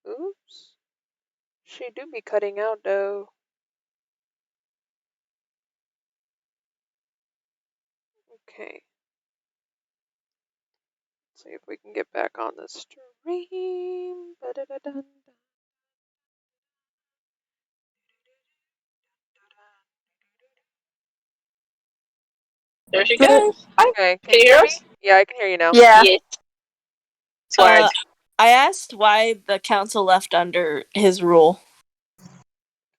Oops. She do be cutting out, though. Okay. Let's see if we can get back on the stream. Ba-da-da-dun. There she goes. Okay, can you hear me? Yeah, I can hear you now. Yeah. Yes. Swag. I asked why the council left under his rule.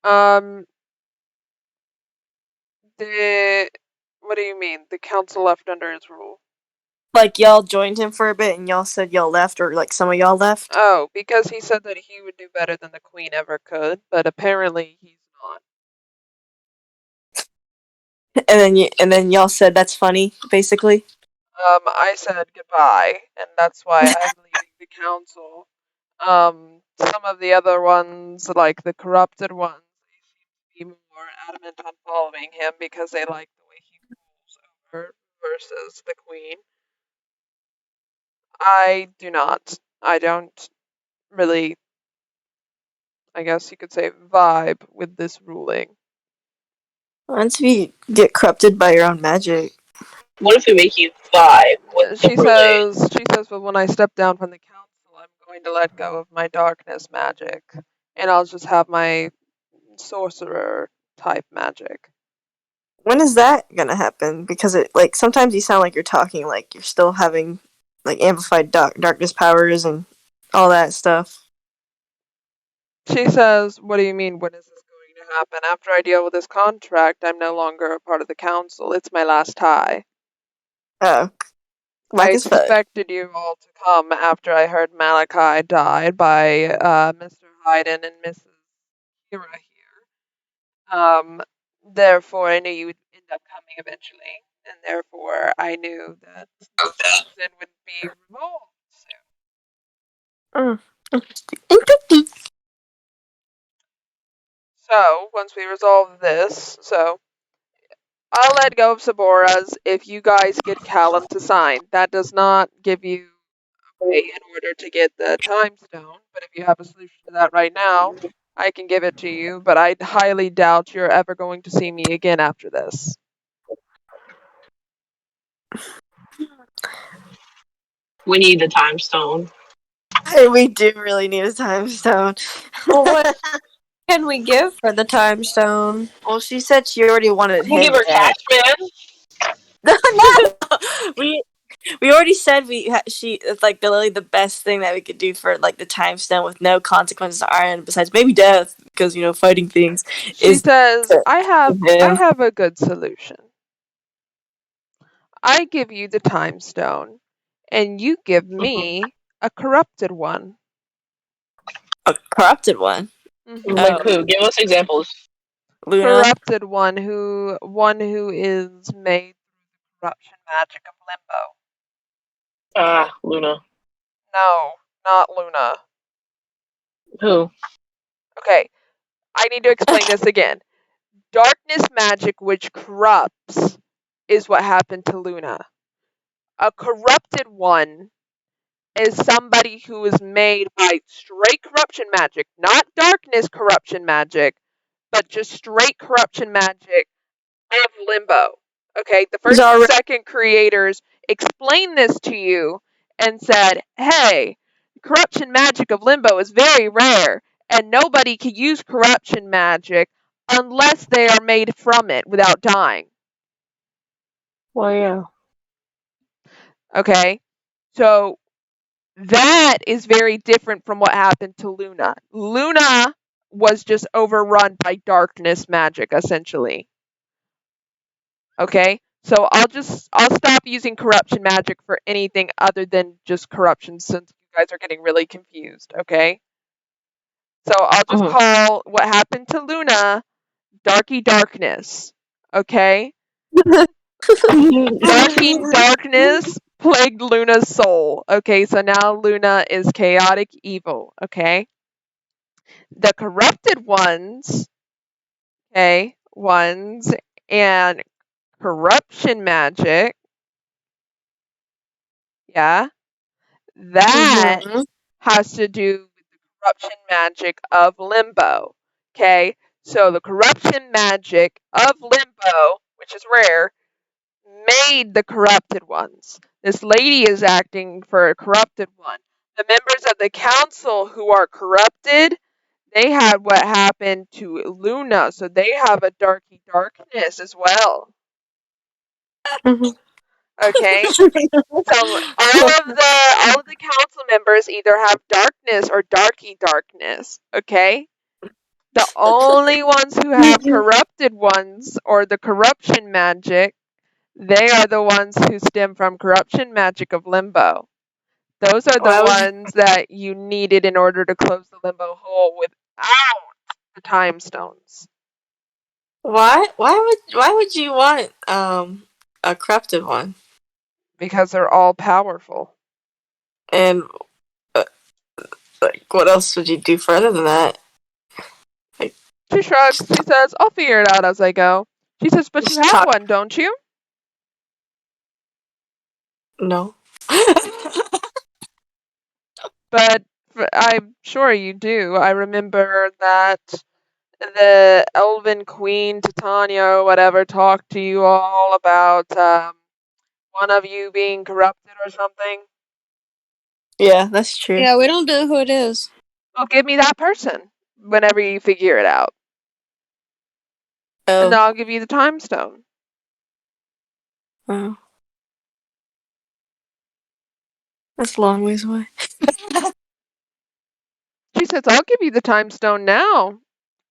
What do you mean? The council left under his rule? Like, y'all joined him for a bit and y'all said y'all left, or like some of y'all left? Oh, because he said that he would do better than the queen ever could, but apparently he's not. And then y'all said that's funny, basically? I said goodbye, and that's why I'm leaving the council. Some of the other ones, like the corrupted ones, they seem to be more adamant on following him because they like the way he rules over versus the queen. I do not. I don't really, I guess you could say, vibe with this ruling. Once you get corrupted by your own magic. What if we make you vibe with She says, but when I step down from the council, I'm going to let go of my darkness magic, and I'll just have my sorcerer type magic. When is that gonna happen? Because it, like, sometimes you sound like you're talking like you're still having, like, amplified darkness powers and all that stuff. She says, what do you mean, when is this going to happen? After I deal with this contract, I'm no longer a part of the council. It's my last tie. Oh. I expected you all to come after I heard Malachi died by Mr. Hayden and Mrs. Hira here. Therefore, I knew you would end up coming eventually, and therefore I knew that Susan would be revolved soon. So, once we resolve this, I'll let go of Saboras if you guys get Callum to sign. That does not give you a way in order to get the time stone, but if you have a solution to that right now, I can give it to you, but I highly doubt you're ever going to see me again after this. We need the time stone. We do really need a time stone. Well, what can we give for the time stone? Well, she said she already wanted him. Give her cash, man. No, we already said it's like the best thing that we could do for like the time stone with no consequences to our end besides maybe death, because fighting things. She says, I have a good solution. I give you the time stone, and you give me a corrupted one. A corrupted one? Mm-hmm. Like who? Give us examples. Luna? Corrupted one who is made through the corruption magic of Limbo. Luna. No, not Luna. Who? Okay, I need to explain this again. Darkness magic which corrupts is what happened to Luna. A corrupted one is somebody who is made by straight corruption magic, not darkness corruption magic, but just straight corruption magic of Limbo. Okay, the first and second creators explained this to you and said, hey, corruption magic of Limbo is very rare, and nobody can use corruption magic unless they are made from it without dying. Well, yeah. Okay, so that is very different from what happened to Luna. Luna was just overrun by darkness magic, essentially. Okay, so I'll stop using corruption magic for anything other than just corruption, since you guys are getting really confused. Okay, so I'll just call what happened to Luna Darky Darkness. Okay, Darky Darkness plagued Luna's soul. Okay, so now Luna is chaotic evil. Okay, the corrupted ones, and corruption magic, that has to do with the corruption magic of Limbo. Okay? So the corruption magic of Limbo, which is rare, made the corrupted ones. This lady is acting for a corrupted one. The members of the council who are corrupted, they had what happened to Luna, so they have a darky darkness as well. Okay? So all of the council members either have darkness or darky darkness. Okay? The only ones who have corrupted ones or the corruption magic, they are the ones who stem from corruption magic of Limbo. Those are the ones that you needed in order to close the Limbo hole without the time stones. Why would you want a corrupted one? Because they're all powerful. And like, what else would you do further than that? She shrugs. She says, I'll figure it out as I go. She says, but you Just have talk- one, don't you? No. But I'm sure you do. I remember that the Elven Queen, Titania, or whatever, talked to you all about one of you being corrupted or something. Yeah, that's true. Yeah, we don't know who it is. Well, give me that person whenever you figure it out. And Oh. I'll give you the time stone. Oh. That's a long ways away. She says, I'll give you the time stone now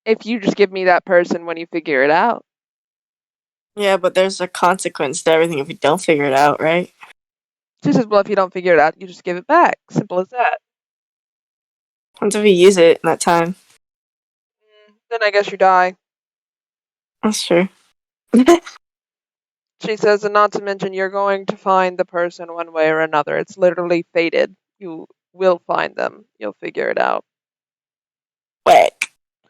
if you just give me that person when you figure it out. Yeah, but there's a consequence to everything if you don't figure it out, right? She says, well, if you don't figure it out, you just give it back. Simple as that. What if you use it in that time? Then I guess you die. That's true. She says, and not to mention, you're going to find the person one way or another. It's literally fated. You will find them. You'll figure it out.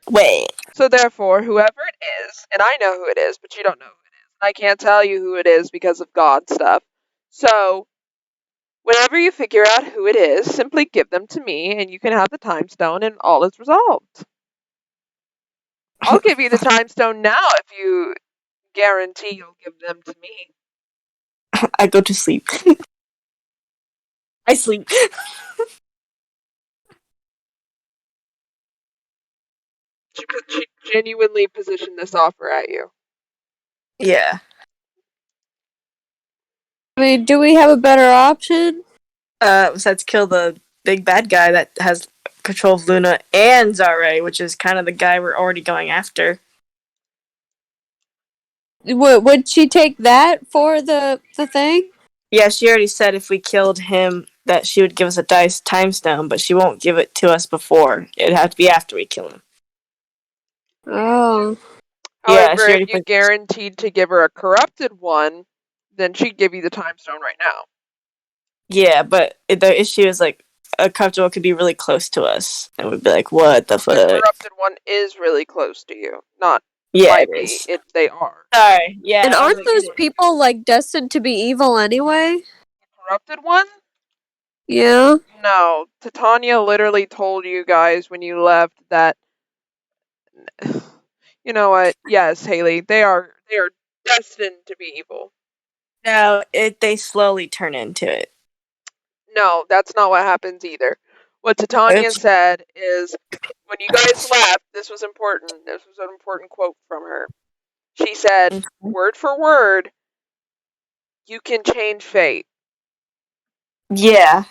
Wait. So therefore, whoever it is, and I know who it is, but you don't know who it is. I can't tell you who it is because of God stuff. So, whenever you figure out who it is, simply give them to me, and you can have the time stone, and all is resolved. I'll give you the time stone now if you guarantee you'll give them to me. I go to sleep. I sleep. She genuinely positioned this offer at you. Yeah. I mean, do we have a better option? Besides kill the big bad guy that has control of Luna and Zare, which is kind of the guy we're already going after. Would she take that for the thing? Yeah, she already said if we killed him that she would give us a dice time stone, but she won't give it to us before. It'd have to be after we kill him. Oh. Yeah, However, she already if you put- guaranteed to give her a corrupted one, then she'd give you the time stone right now. Yeah, but the issue is like a corrupted one could be really close to us, and we'd be like, "What the The fuck?" corrupted one is really close to you. Not Yeah, might it be. is. They are. Sorry. Yeah. And I was aren't like, those people like destined to be evil anyway? Corrupted one? Yeah. No. Titania literally told you guys when you left that. You know what? Yes, Haley. They are destined to be evil. No, they slowly turn into it. No, that's not what happens either. What Titania Oops. said is, when you guys left, this was important. This was an important quote from her. She said, word for word, you can change fate. Yeah.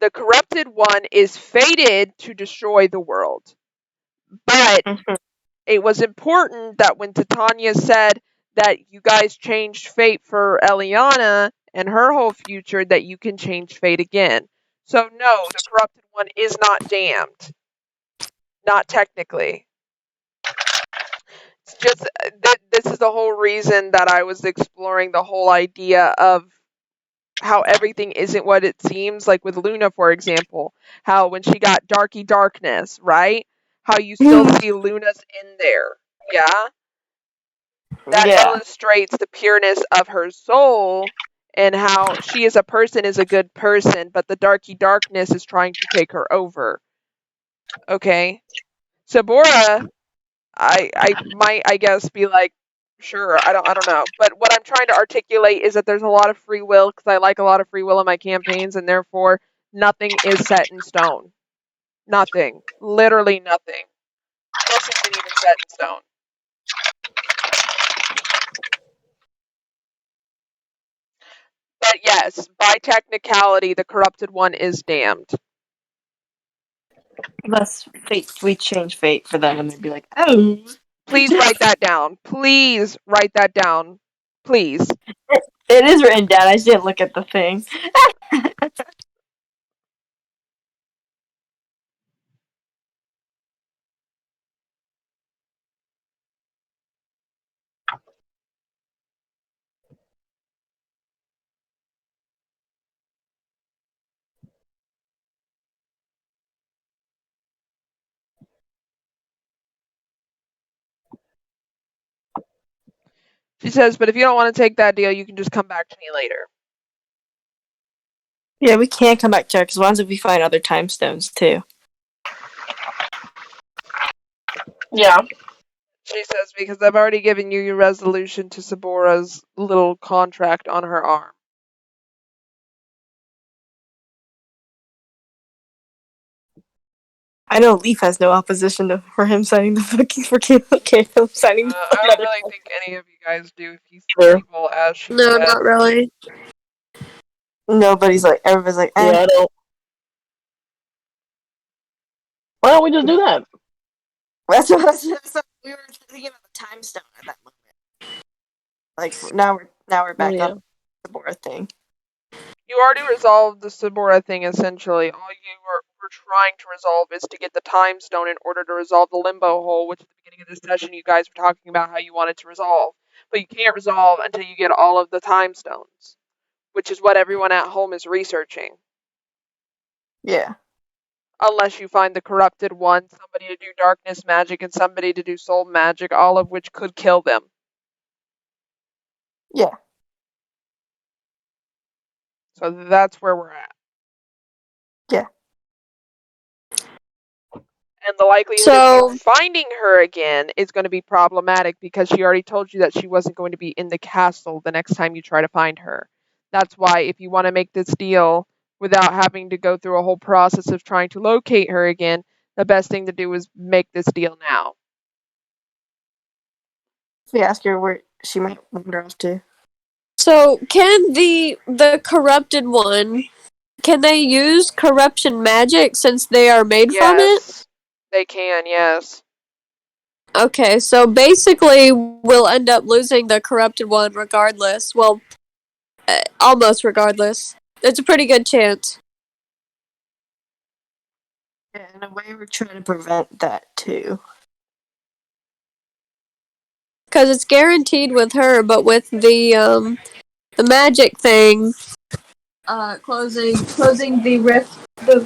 The corrupted one is fated to destroy the world. But it was important that when Titania said that you guys changed fate for Eliana and her whole future, that you can change fate again. So no, the corrupted one is not damned. Not technically. It's just that this is the whole reason that I was exploring the whole idea of how everything isn't what it seems, like with Luna, for example. How when she got Darky Darkness, right? How you still see Luna's in there. Yeah? That illustrates the pureness of her soul and how she as a person is a good person, but the Darky Darkness is trying to take her over. Okay, Sabora, I might, I guess, be like, sure, I don't know. But what I'm trying to articulate is that there's a lot of free will because I like a lot of free will in my campaigns, and therefore nothing is set in stone. Nothing, literally nothing. This isn't even set in stone. But yes, by technicality, the corrupted one is damned. Unless we change fate for them and they'd be like, oh. Please write that down. Please write that down. Please. It is written down. I just didn't look at the thing. She says, but if you don't want to take that deal, you can just come back to me later. Yeah, we can come back to her because once if we find other time stones too. Yeah. She says, because I've already given you your resolution to Sabora's little contract on her arm. I know Leaf has no opposition for him signing the fucking for Caleb signing. I don't really think any of you guys do if he's Sure. evil as she No, said. not really. Nobody's like everybody's like. Yeah, I don't. Why don't we just do that? That's what I said. So we were thinking about the time stone at that moment. Like now we're back Yeah. on the Bora thing. You already resolved the Sabora thing, essentially. All you were trying to resolve is to get the time stone in order to resolve the limbo hole, which at the beginning of this session you guys were talking about how you wanted to resolve. But you can't resolve until you get all of the time stones, which is what everyone at home is researching. Yeah. Unless you find the corrupted one, somebody to do darkness magic, and somebody to do soul magic, all of which could kill them. Yeah. So that's where we're at. Yeah. And the likelihood of you finding her again is going to be problematic because she already told you that she wasn't going to be in the castle the next time you try to find her. That's why if you want to make this deal without having to go through a whole process of trying to locate her again, the best thing to do is make this deal now. If we ask her where she might wander off to. So, can the corrupted one, can they use corruption magic since they are made from it? Yes, they can, yes. Okay, so basically we'll end up losing the corrupted one regardless. Well, almost regardless. It's a pretty good chance. Yeah, in a way, we're trying to prevent that too. Because it's guaranteed with her, but with the magic thing, closing the rift, the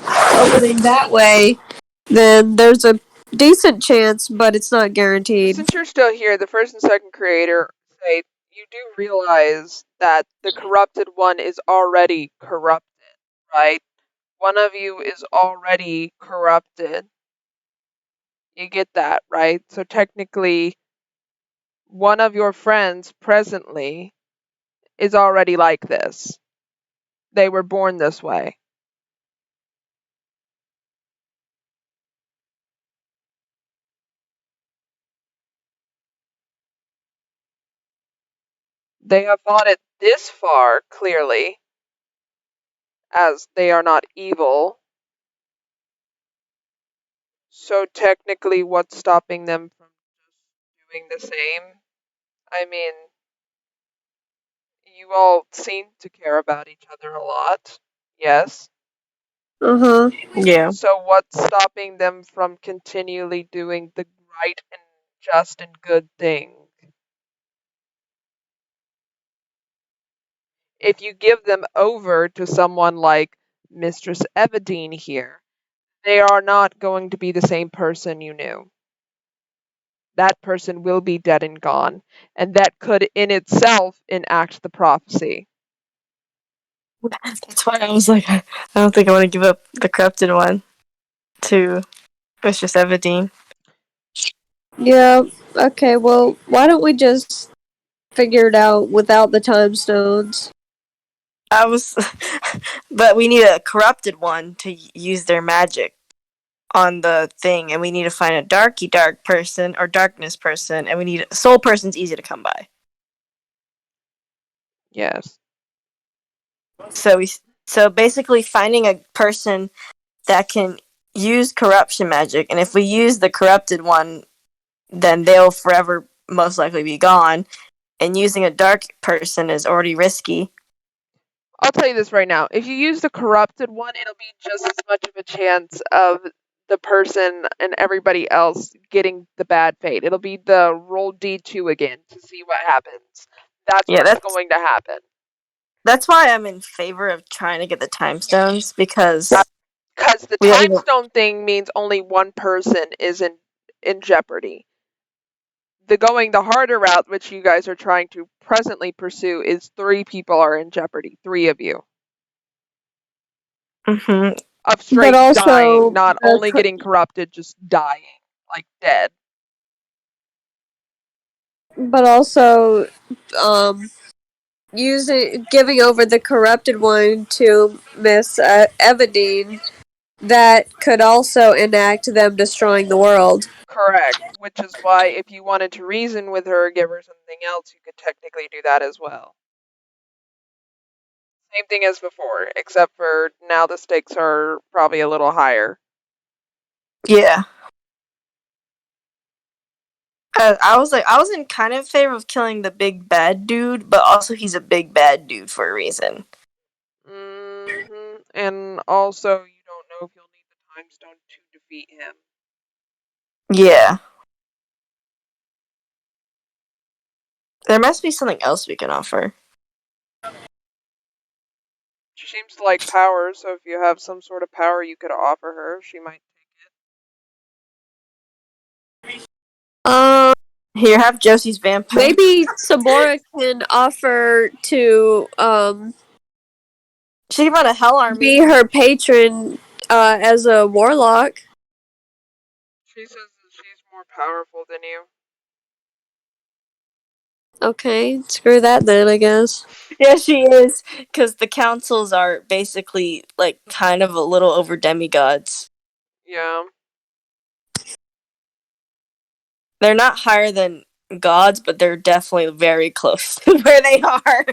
opening that way, then there's a decent chance, but it's not guaranteed. Since you're still here, the first and second creator say you do realize that the corrupted one is already corrupted, right? One of you is already corrupted. You get that, right? So technically, one of your friends presently is already like this. They were born this way. They have fought it this far, clearly, as they are not evil. So technically, what's stopping them from just doing the same? I mean, you all seem to care about each other a lot, yes? Yeah. So what's stopping them from continually doing the right and just and good thing? If you give them over to someone like Mistress Evadine here, they are not going to be the same person you knew. That person will be dead and gone, and that could in itself enact the prophecy. That's why I was like, I don't think I want to give up the corrupted one to Mistress Everdeen. Yeah. Okay. Well, why don't we just figure it out without the time stones? I was, but we need a corrupted one to use their magic on the thing, and we need to find a dark person or darkness person, and we need a soul person's easy to come by. Yes. So basically finding a person that can use corruption magic, and if we use the corrupted one, then they'll forever most likely be gone. And using a dark person is already risky. I'll tell you this right now. If you use the corrupted one, it'll be just as much of a chance of the person and everybody else getting the bad fate. It'll be the roll D2 again to see what happens. That's Yeah, what's that's going to happen. that's why I'm in favor of trying to get the time stones, because Because the we don't time even- stone thing means only one person is in jeopardy. The going the harder route, which you guys are trying to presently pursue, is 3 people are in jeopardy. 3 of you. Mhm. Of straight But also, dying, not the only cor- getting corrupted, just dying. Like dead. But also, giving over the corrupted one to Miss Everdeen, that could also enact them destroying the world. Correct. Which is why if you wanted to reason with her or give her something else, you could technically do that as well. Same thing as before, except for now the stakes are probably a little higher. Yeah. I was in kind of favor of killing the big bad dude, but also he's a big bad dude for a reason. And also, you don't know if you'll need the time stone to defeat him. Yeah. There must be something else we can offer. She seems to like power, so if you have some sort of power you could offer her, she might take it. Here, have Josie's vampire. Maybe Sabora can offer to She can run a hell army. be her patron as a warlock. She says that she's more powerful than you. Okay, screw that then, I guess. Yeah, she is, because the councils are basically like kind of a little over demigods. Yeah. They're not higher than gods, but they're definitely very close to where they are.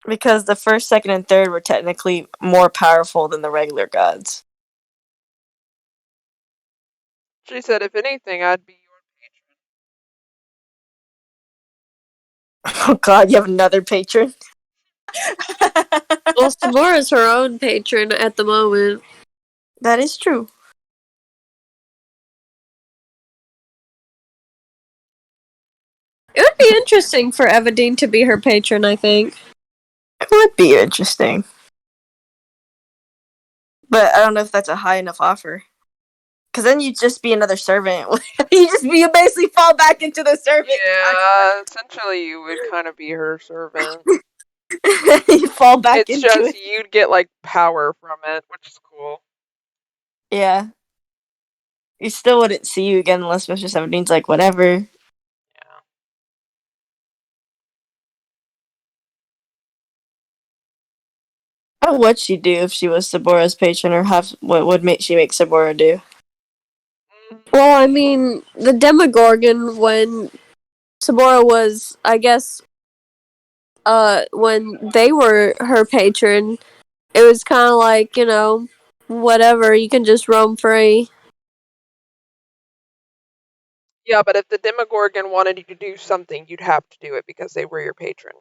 Because the first, second, and third were technically more powerful than the regular gods. She said, if anything, I'd be your patron. Oh god, you have another patron? Well, Sabora's her own patron at the moment. That is true. It would be interesting for Everdeen to be her patron, I think. It would be interesting. But I don't know if that's a high enough offer. Because then you'd just be another servant. you basically fall back into the servant. Yeah, essentially you would kind of be her servant. You fall back It's into just it. you'd get like power from it, which is cool. Yeah. You still wouldn't see you again unless Mr. 17's like, whatever. Yeah. What would she do if she was Sabora's patron, or what would she make Sabora do? Well, I mean, the Demogorgon, when Sabora was, I guess, when they were her patron, it was kind of like, whatever, you can just roam free. Yeah, but if the Demogorgon wanted you to do something, you'd have to do it because they were your patron.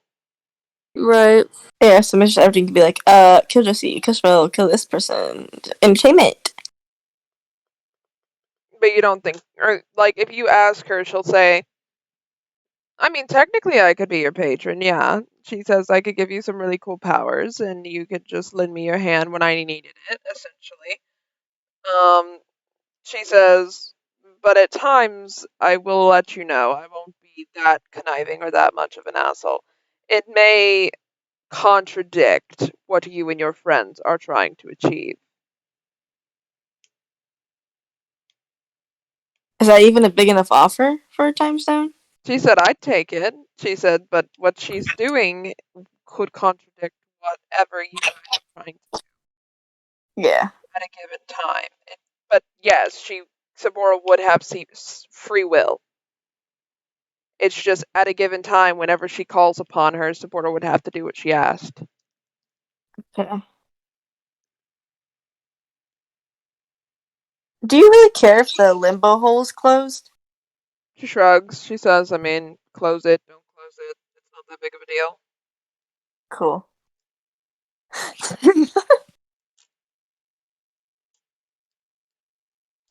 Right. Yeah, so Mr. 17 could be like, kill Josie, kill Spell, kill this person. Entertainment. But you don't think, or like if you ask her, she'll say, I mean, technically I could be your patron, yeah. She says I could give you some really cool powers and you could just lend me your hand when I needed it, essentially. She says, but at times I will let you know I won't be that conniving or that much of an asshole. It may contradict what you and your friends are trying to achieve. Is that even a big enough offer for a time stone? She said, I'd take it. She said, but what she's doing could contradict whatever you guys are trying to Yeah. at a given time. But yes, Sabora would have free will. It's just at a given time, whenever she calls upon her, Sabora would have to do what she asked. Okay. Do you really care if the limbo hole is closed? She shrugs. She says, I mean, close it, don't close it. It's not that big of a deal. Cool.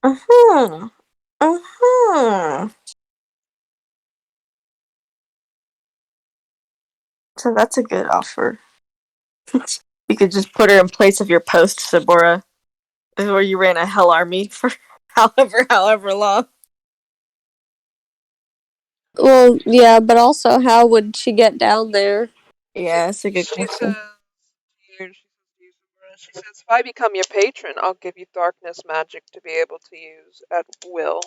Uh-huh. Uh-huh. So that's a good offer. You could just put her in place of your post, Sabora, where you ran a hell army for however long. Well, yeah, but also, how would she get down there? Yeah, that's a good She question. says, she says, if I become your patron, I'll give you darkness magic to be able to use at will.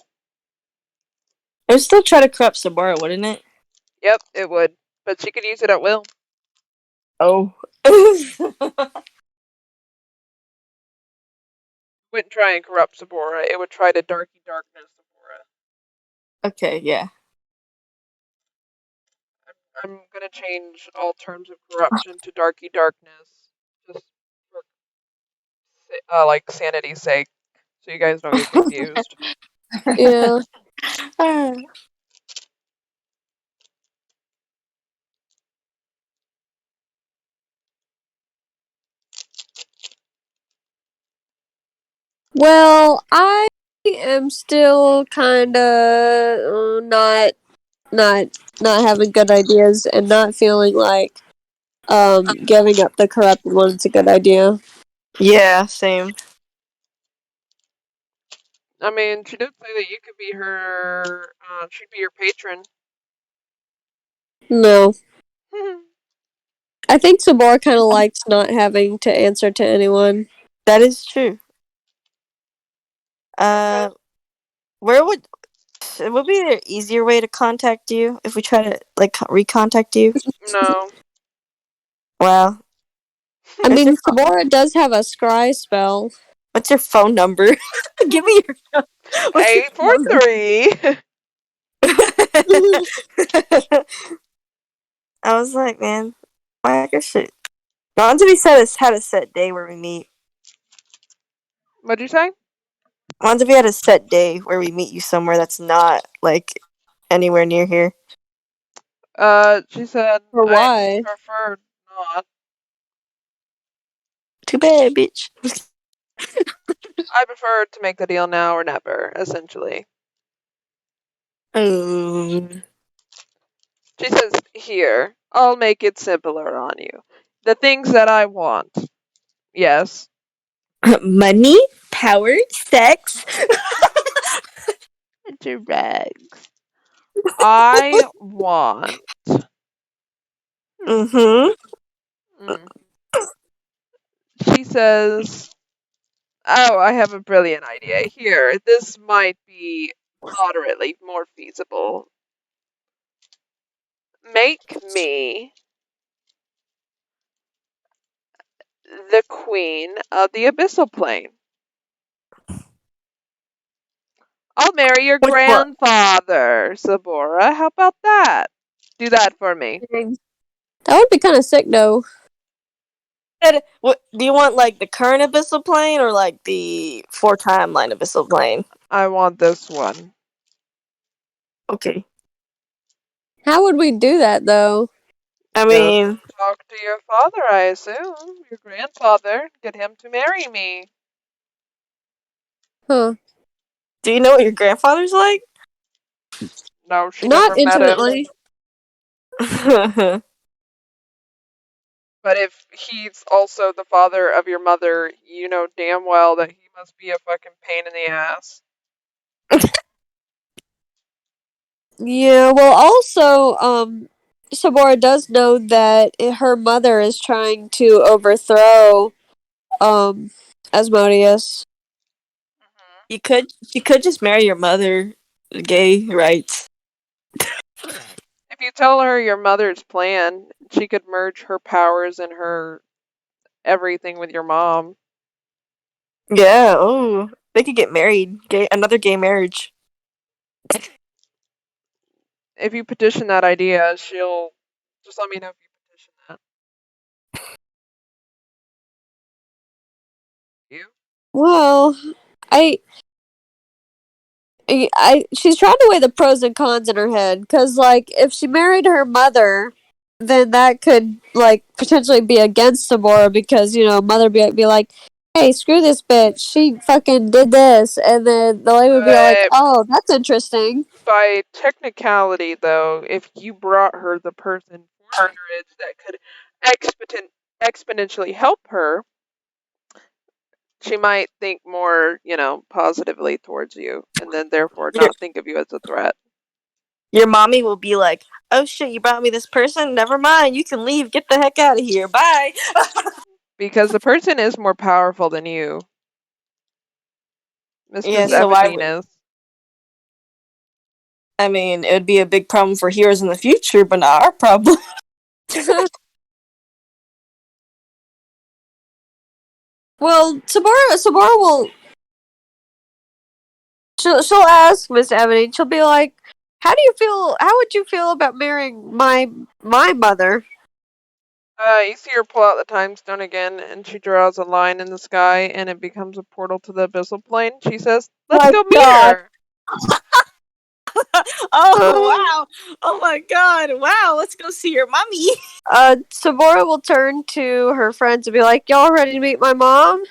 It would still try to corrupt Sabora, wouldn't it? Yep, it would. But she could use it at will. Oh. Wouldn't try and corrupt Sabora. It would try to darkness Sabora. Okay, yeah. I'm gonna change all terms of corruption to darkness, just for like sanity's sake, so you guys don't get confused. Yeah. Well, I am still kind of not having good ideas and not feeling like giving up the corrupted one's a good idea. Yeah, same. I mean, she did say that you could be her. She'd be your patron. No. I think Sabor kind of likes not having to answer to anyone. That is true. Where would it would be an easier way to contact you if we try to like recontact you? No. Wow. I mean, Sabora does have a scry spell. What's your phone number? Give me your phone. 843. I was like, man, why I shit. Wandavi said us had a set day where we meet. What'd you say? Wandavi had a set day where we meet you somewhere that's not like anywhere near here. She said. For why? I prefer not. Too bad, bitch. I prefer to make the deal now or never, essentially. Oh. She says, here, I'll make it simpler on you. The things that I want. Yes. Money, power, sex. Drugs. I want. Mm-hmm. She says, oh, I have a brilliant idea. Here, this might be moderately more feasible. Make me the queen of the abyssal plane. I'll marry your grandfather, Sabora. How about that? Do that for me. That would be kind of sick, though. What do you want, like the current abyssal plane or like the 4 timeline abyssal plane? I want this one. Okay. How would we do that, though? I mean, talk to your father, I assume. Your grandfather. Get him to marry me. Huh. Do you know what your grandfather's like? No, she Not never met intimately. him. But if he's also the father of your mother, you know damn well that he must be a fucking pain in the ass. Yeah, well, also, Sabora does know that her mother is trying to overthrow, Asmodeus. You could just marry your mother gay rights. If you tell her your mother's plan, she could merge her powers and her everything with your mom. Yeah. Oh, they could get married. Another gay marriage. If you petition that idea, she'll just let me know if you petition that. You? Well, she's trying to weigh the pros and cons in her head because, like, if she married her mother, then that could like potentially be against Samora because mother be like, "Hey, screw this bitch. She fucking did this," and then the lady would be like, But "Oh, that's interesting." by technicality, though, if you brought her the person for marriage that could exponentially help her, she might think more, positively towards you, and then therefore Your, not think of you as a threat. your mommy will be like, "Oh shit, you brought me this person? Never mind. You can leave. Get the heck out of here. Bye." Because the person is more powerful than you. Yeah. Mistress So why Everdeen would? is. I mean, it would be a big problem for heroes in the future, but not our problem. Well, Samora will. She'll ask Miss Ebony. She'll be like, "How do you feel? How would you feel about marrying my mother?" You see her pull out the time stone again, and she draws a line in the sky, and it becomes a portal to the abyssal plane. She says, "Let's My go meet God. her." Oh wow! Oh my God! Wow! Let's go see your mommy. Samora will turn to her friends and be like, "Y'all ready to meet my mom?"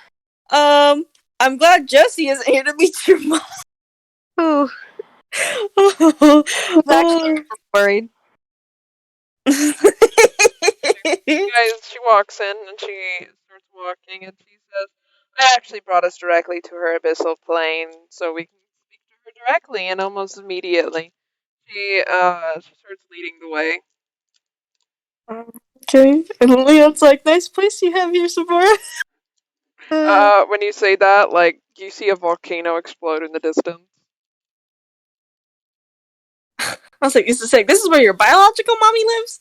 I'm glad Josie is here to meet your mom. Ooh, Oh. I'm actually worried. Guys, she walks in and she starts walking, and she says, "I actually brought us directly to her abyssal plane, so we can speak to her directly." And almost immediately, she starts leading the way. Okay, and Leon's like, "Nice place you have here, Samora." When you say that, like, you see a volcano explode in the distance. I was like, "This is where your biological mommy lives."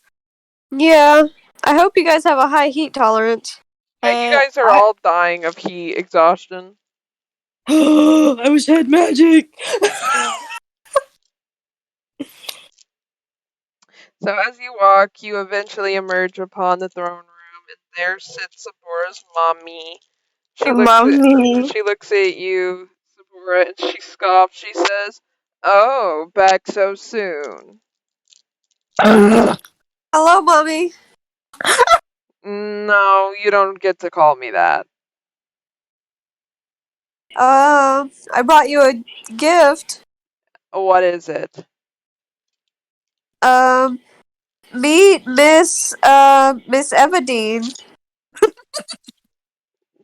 Yeah, I hope you guys have a high heat tolerance. You guys are all dying of heat exhaustion. I wish I had magic. So as you walk, you eventually emerge upon the throne room, and there sits Sabora's mommy. Mommy. She looks at you, Sabora, and she scoffs. She says, "Oh, back so soon." Hello, mommy. No, you don't get to call me that. I brought you a gift. What is it? Meet Miss Evadine.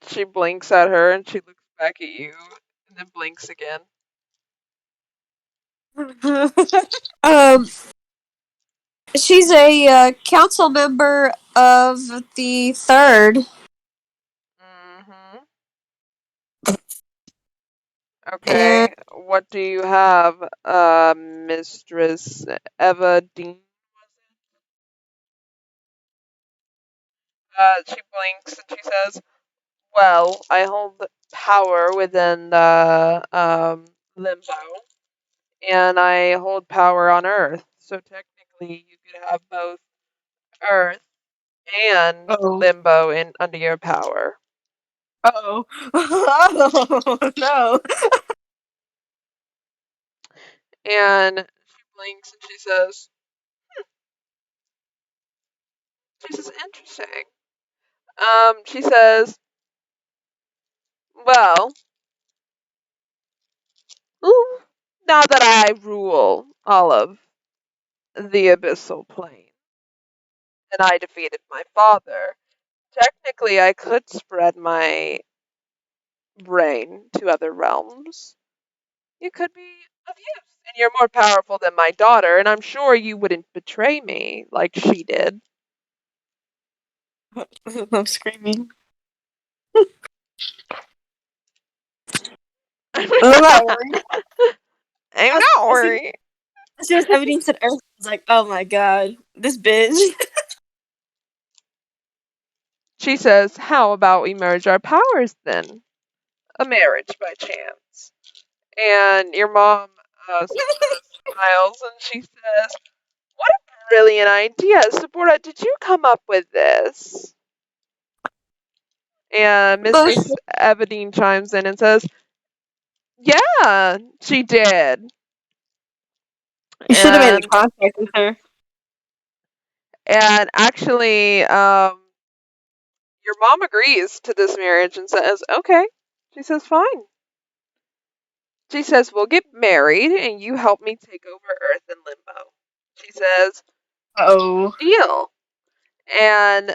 She blinks at her, and she looks back at you, and then blinks again. She's a council member of the third. Mm-hmm. Okay, what do you have, Mistress Eva Dean? She blinks and she says, "Well, I hold power within the limbo, and I hold power on Earth. So technically, you could have both Earth and Oh. limbo in under your power." Oh. Oh no. And she blinks and she says, "Interesting." She says, "Well, ooh, now that I rule all of the abyssal plane, and I defeated my father, technically I could spread my reign to other realms. You could be of use, and you're more powerful than my daughter, and I'm sure you wouldn't betray me like she did." I'm screaming. I'm not worried. I'm not worried. As soon as Evadine said Earth, I was like, oh my god, this bitch. She says, how about we merge our powers then? A marriage by chance. And your mom smiles and she says, what a brilliant idea. Sabora, did you come up with this? And Mistress Evadine chimes in and says, yeah, she did. You should have made a And- contract with her. And actually, your mom agrees to this marriage and says, okay. She says, fine. She says, we'll get married and you help me take over Earth and Limbo. She says, Oh. deal. And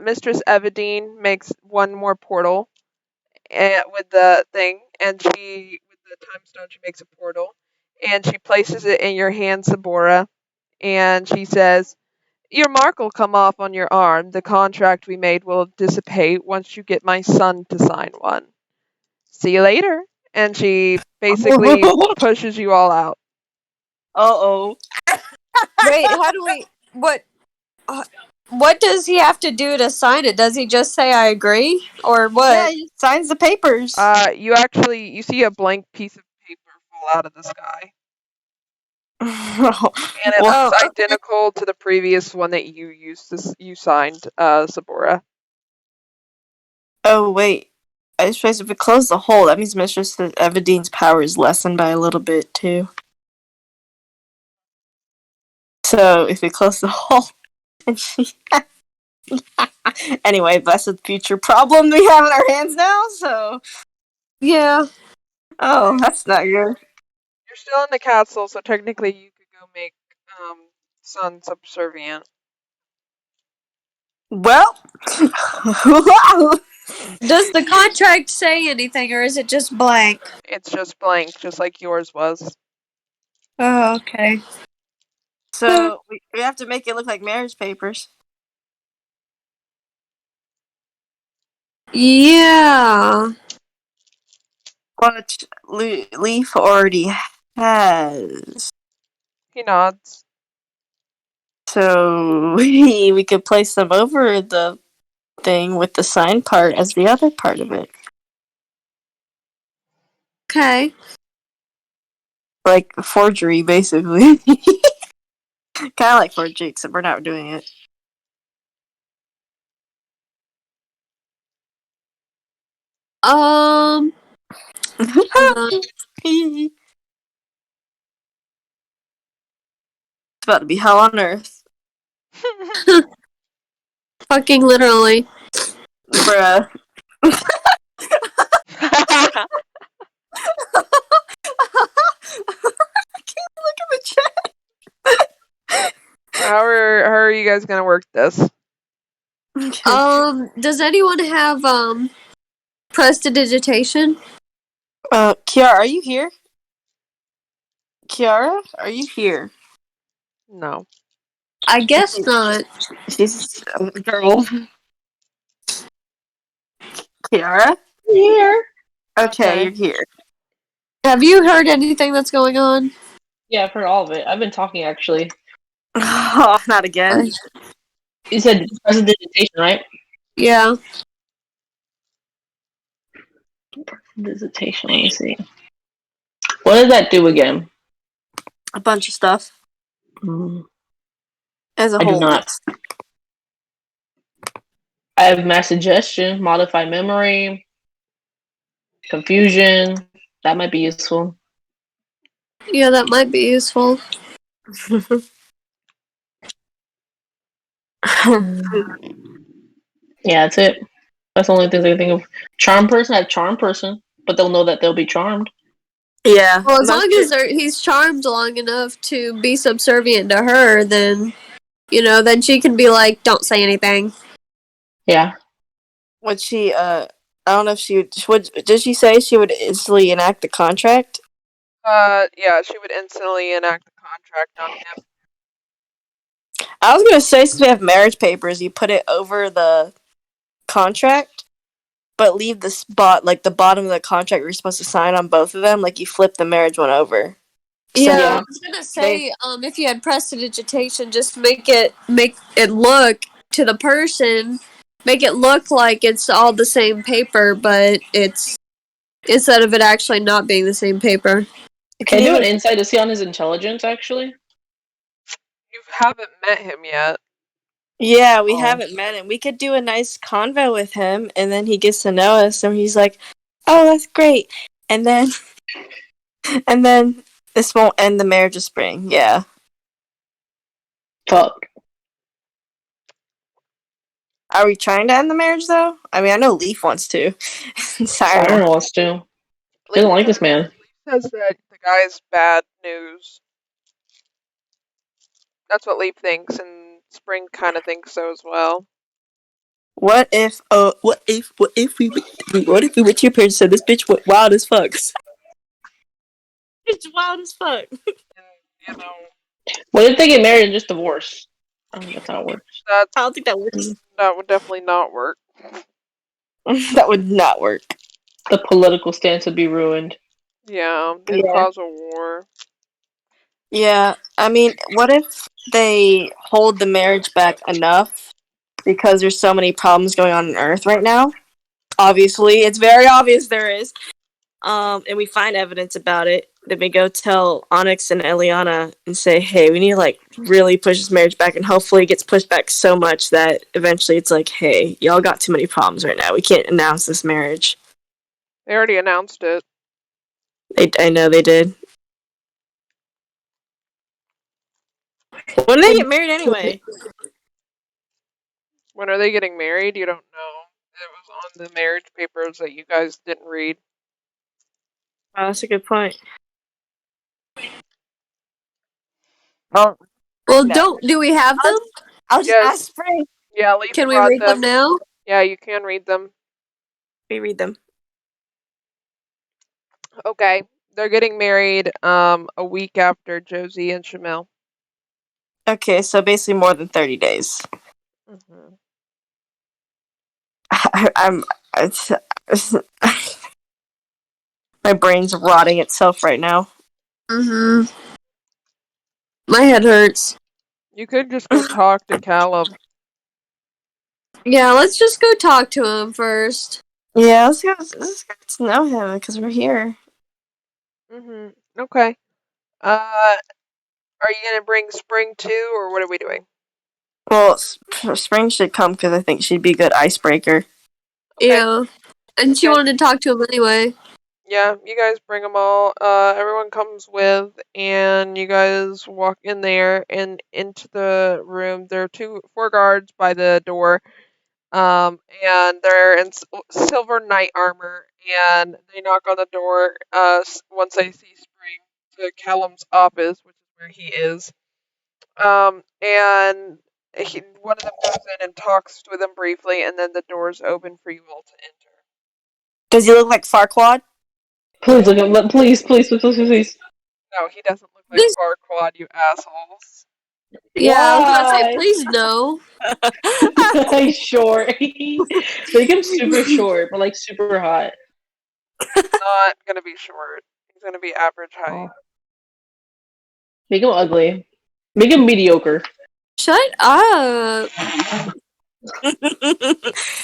Mistress Evadine makes one more portal with the thing, and with the time stone, she makes a portal, and she places it in your hand, Sabora, and she says, your mark will come off on your arm. The contract we made will dissipate once you get my son to sign one. See you later. And she basically pushes you all out. Uh-oh. Wait, how do we? What does he have to do to sign it? Does he just say I agree, or what? Yeah, he signs the papers. You see a blank piece of paper fall out of the sky. And it Well, looks identical to the previous one that you signed, Sabora. oh, wait. I just realized if we close the hole, that means Mistress Evadine's power is lessened by a little bit, too. So, if we close the hole, and she... Anyway, that's a future problem we have in our hands now, so... Yeah. Oh, that's not good. You're still in the castle, so technically you could go make Sun subservient. Well... Does the contract say anything, or is it just blank? It's just blank, just like yours was. Oh, okay. So, we have to make it look like marriage papers. Yeah. Which Leaf already has. He nods. So we could place them over the thing with the sign part as the other part of it. Okay. Like forgery, basically. Kind of like forgery, except we're not doing it. Hold on. It's about to be hell on earth. Fucking literally. Bruh. I can't look at the chat. How are you guys gonna work this? Does anyone have prestidigitation? Kiara, are you here? Kiara, are you here? No. I guess not. She's a girl. Kiara? Here. Okay, you're here. Have you heard anything that's going on? Yeah, I've heard all of it. I've been talking actually. Oh, not again. You said prestidigitation, right? Yeah. Prestidigitation. Let me see. What does that do again? A bunch of stuff. As a I whole. do not. I have mass suggestion, modify memory, confusion. That might be useful. Yeah, that might be useful. Yeah, that's it. That's the only things I can think of. Charm person, I have charm person, but they'll know that they'll be charmed. Yeah. Well, as long as he's charmed long enough to be subservient to her, then, then she can be like, don't say anything. Yeah. Would she, I don't know if she would, did she say she would instantly enact the contract? Yeah, she would instantly enact the contract on him. I was gonna say, since we have marriage papers, you put it over the contract, but leave the spot like the bottom of the contract where you're supposed to sign on both of them. Like you flip the marriage one over. So Yeah, Yeah. I was gonna say, if you had prestidigitation, just make it look to the person, make it look like it's all the same paper, but it's instead of it actually not being the same paper. you Can can I do even an insight to see on his intelligence, actually? You haven't met him yet. Yeah, we Oh. haven't met him. We could do a nice convo with him, and then he gets to know us, and he's like, "Oh, that's great," and then, and then this won't end the marriage of spring. Yeah, Fuck. are we trying to end the marriage though? I mean, I know Leaf wants to. Sorry, Siren wants to. He doesn't like this man. Says that the guy's bad news. That's what Leaf thinks, and Spring kind of thinks so as well. what if we went to your parents and said this bitch went wild as fuck? It's wild as fuck. And, you know, What if they get married and just divorce? I don't think that's how it works. I don't think that works. that would definitely not work. That would not work. The political stance would be ruined. Yeah, it'd Yeah. cause a war. Yeah, I mean, what if they hold the marriage back enough because there's so many problems going on Earth right now? Obviously, it's very obvious there is. And we find evidence about it. Then we go tell Onyx and Eliana and say, "Hey, we need to like really push this marriage back," and hopefully it gets pushed back so much that eventually it's like, "Hey, y'all got too many problems right now. We can't announce this marriage." They already announced it. I know they did. When did they get married anyway? When are they getting married? You don't know. It was on the marriage papers that you guys didn't read. Oh, that's a good point. Well, Well, No. do we have them? I'll just Yes. ask Spring. Yeah, Leaf Can we brought read them now? Yeah, you can read them. We read them. Okay. They're getting married a week after Josie and Shamil. Okay, so basically more than 30 days. Mm-hmm. My brain's rotting itself right now. Mm-hmm. My head hurts. You could just go talk to Caleb. Yeah, let's just go talk to him first. Yeah, let's get to know him because we're here. Mm-hmm. Okay. Are you gonna bring Spring too, or what are we doing? Well, Spring should come because I think she'd be a good icebreaker. Okay. Yeah. And she Okay. wanted to talk to him anyway. Yeah, you guys bring them all. Everyone comes with, and you guys walk in there and into the room. There are 4 guards by the door, and they're in silver knight armor, and they knock on the door. Once they see Spring to Callum's office, which is where he is. And one of them goes in and talks with him briefly, and then the doors open for you all to enter. Does he look like Farquaad? Please look at please. No, he doesn't look like This- Farquaad, you assholes. Yeah, I was gonna say, Why? please no. He's short. Make him super short, but like super hot. Not gonna be short. He's gonna be average height. Make him ugly. Make him mediocre. Shut up.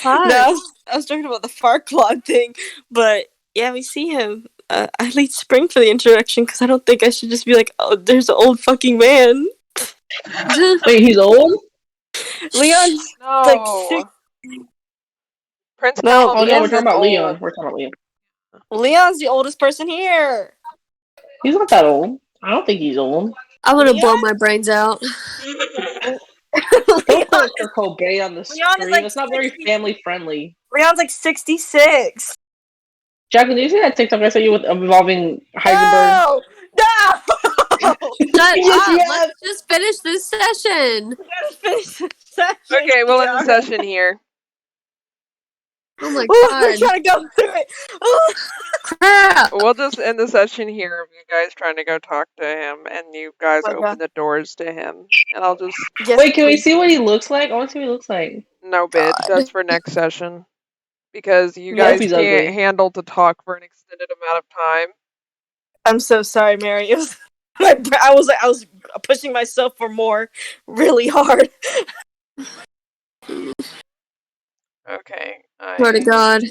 No, I was talking about the Farquaad thing, but yeah, we see him. I lead Spring for the introduction because I don't think I should just be like, "Oh, there's an old fucking man." Wait, he's old? Leon's No. like Prince No, Callum Oh no, we're isn't talking about old. Leon. We're talking about Leon. Leon's the oldest person here. He's not that old. I don't think he's old. I'm gonna Leon? blow my brains out. Don't put Kurt Cobain on the screen. like That's not very 60. family friendly. Leon's like 66. Jacqueline, did you see that TikTok I sent you with involving Heisenberg? No! Shut Yes, up. yes. Let's just finish this session. We gotta finish the session. Okay, we'll end the session here. Oh my I'm god. trying to go through it. Crap. We'll just end the session here of you guys trying to go talk to him, and you guys Oh my open God. the doors to him. And I'll just Yes, Wait, can we please. see what he looks like? I want to see what he looks like. no bid. God. That's for next session. because you Yeah, guys he's can't ugly. handle to talk for an extended amount of time. I'm so sorry, Mary. It was I was pushing myself for more really hard. Okay. Swear to God.